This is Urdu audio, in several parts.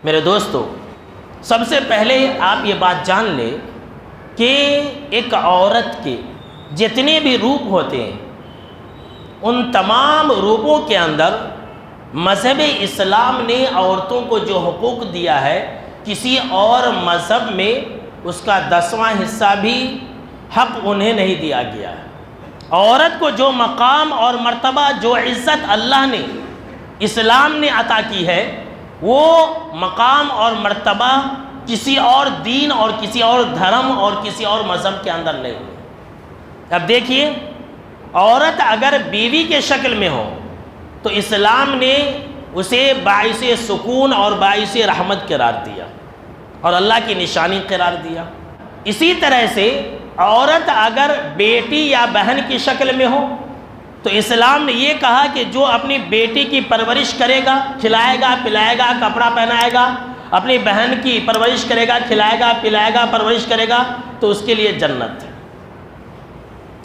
میرے دوستو، سب سے پہلے آپ یہ بات جان لیں کہ ایک عورت کے جتنے بھی روپ ہوتے ہیں ان تمام روپوں کے اندر مذہب اسلام نے عورتوں کو جو حقوق دیا ہے کسی اور مذہب میں اس کا 10واں حصہ بھی حق انہیں نہیں دیا گیا ہے۔ عورت کو جو مقام اور مرتبہ، جو عزت اللہ نے، اسلام نے عطا کی ہے، وہ مقام اور مرتبہ کسی اور دین اور کسی اور دھرم اور کسی اور مذہب کے اندر نہیں ہے۔ اب دیکھیے، عورت اگر بیوی کے شکل میں ہو تو اسلام نے اسے باعث سکون اور باعث رحمت قرار دیا اور اللہ کی نشانی قرار دیا۔ اسی طرح سے عورت اگر بیٹی یا بہن کی شکل میں ہو تو اسلام نے یہ کہا کہ جو اپنی بیٹی کی پرورش کرے گا، کھلائے گا، پلائے گا، کپڑا پہنائے گا، اپنی بہن کی پرورش کرے گا، کھلائے گا، پلائے گا، پرورش کرے گا تو اس کے لیے جنت ہے۔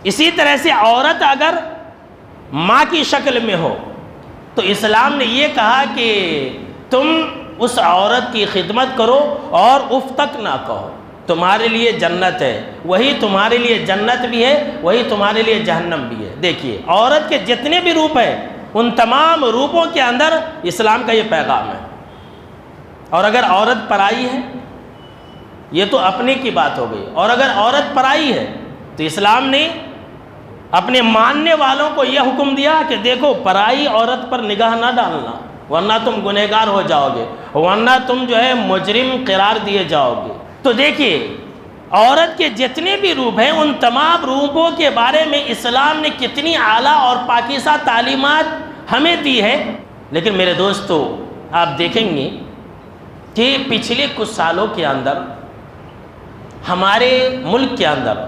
اسی طرح سے عورت اگر ماں کی شکل میں ہو تو اسلام نے یہ کہا کہ تم اس عورت کی خدمت کرو اور اف تک نہ کہو، تمہارے لیے جنت ہے، وہی تمہارے لیے جنت بھی ہے، وہی تمہارے لیے جہنم بھی ہے۔ دیکھیے، عورت کے جتنے بھی روپ ہیں ان تمام روپوں کے اندر اسلام کا یہ پیغام ہے۔ اور اگر عورت پرائی ہے، یہ تو اپنے کی بات ہو گئی، اور اگر عورت پرائی ہے تو اسلام نے اپنے ماننے والوں کو یہ حکم دیا کہ دیکھو، پرائی عورت پر نگاہ نہ ڈالنا ورنہ تم گنہگار ہو جاؤ گے، ورنہ تم جو ہے مجرم قرار دیے جاؤ گے۔ تو دیکھیے، عورت کے جتنے بھی روپ ہیں ان تمام روپوں کے بارے میں اسلام نے کتنی اعلیٰ اور پاکیزہ تعلیمات ہمیں دی ہے۔ لیکن میرے دوستو، آپ دیکھیں گے کہ پچھلے کچھ سالوں کے اندر ہمارے ملک کے اندر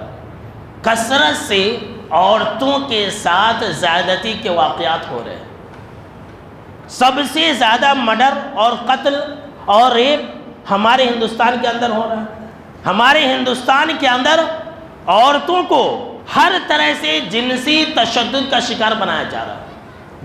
کثرت سے عورتوں کے ساتھ زیادتی کے واقعات ہو رہے ہیں۔ سب سے زیادہ مرڈر اور قتل اور ریپ ہمارے ہندوستان کے اندر ہو رہا ہے۔ ہمارے ہندوستان کے اندر عورتوں کو ہر طرح سے جنسی تشدد کا شکار بنایا جا رہا ہے۔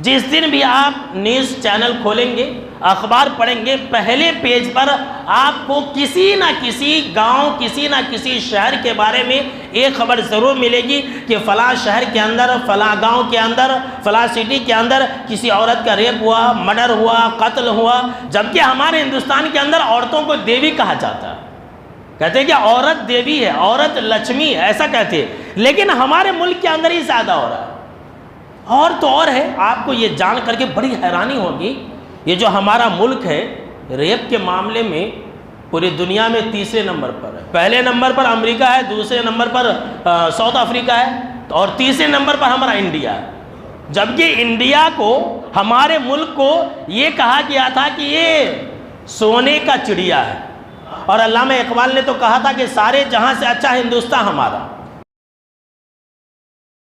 جس دن بھی آپ نیوز چینل کھولیں گے، اخبار پڑھیں گے، پہلے پیج پر آپ کو کسی نہ کسی گاؤں، کسی نہ کسی شہر کے بارے میں ایک خبر ضرور ملے گی کہ فلاں شہر کے اندر، فلاں گاؤں کے اندر، فلاں سٹی کے اندر کسی عورت کا ریپ ہوا، مرڈر ہوا، قتل ہوا۔ جبکہ ہمارے ہندوستان کے اندر عورتوں کو دیوی کہا جاتا ہے، کہتے ہیں کہ عورت دیوی ہے، عورت لکشمی ہے، ایسا کہتے ہیں۔ لیکن ہمارے ملک کے اندر ہی زیادہ ہو رہا ہے۔ اور تو اور ہے، آپ کو یہ جان کر کے بڑی حیرانی ہوگی، یہ جو ہمارا ملک ہے ریپ کے معاملے میں پوری دنیا میں تیسرے نمبر پر ہے۔ پہلے نمبر پر امریکہ ہے، دوسرے نمبر پر ساؤتھ افریقہ ہے، اور تیسرے نمبر پر ہمارا انڈیا ہے۔ جبکہ انڈیا کو، ہمارے ملک کو یہ کہا گیا تھا کہ یہ سونے کا چڑیا ہے، اور علامہ اقبال نے تو کہا تھا کہ سارے جہاں سے اچھا ہندوستان ہمارا۔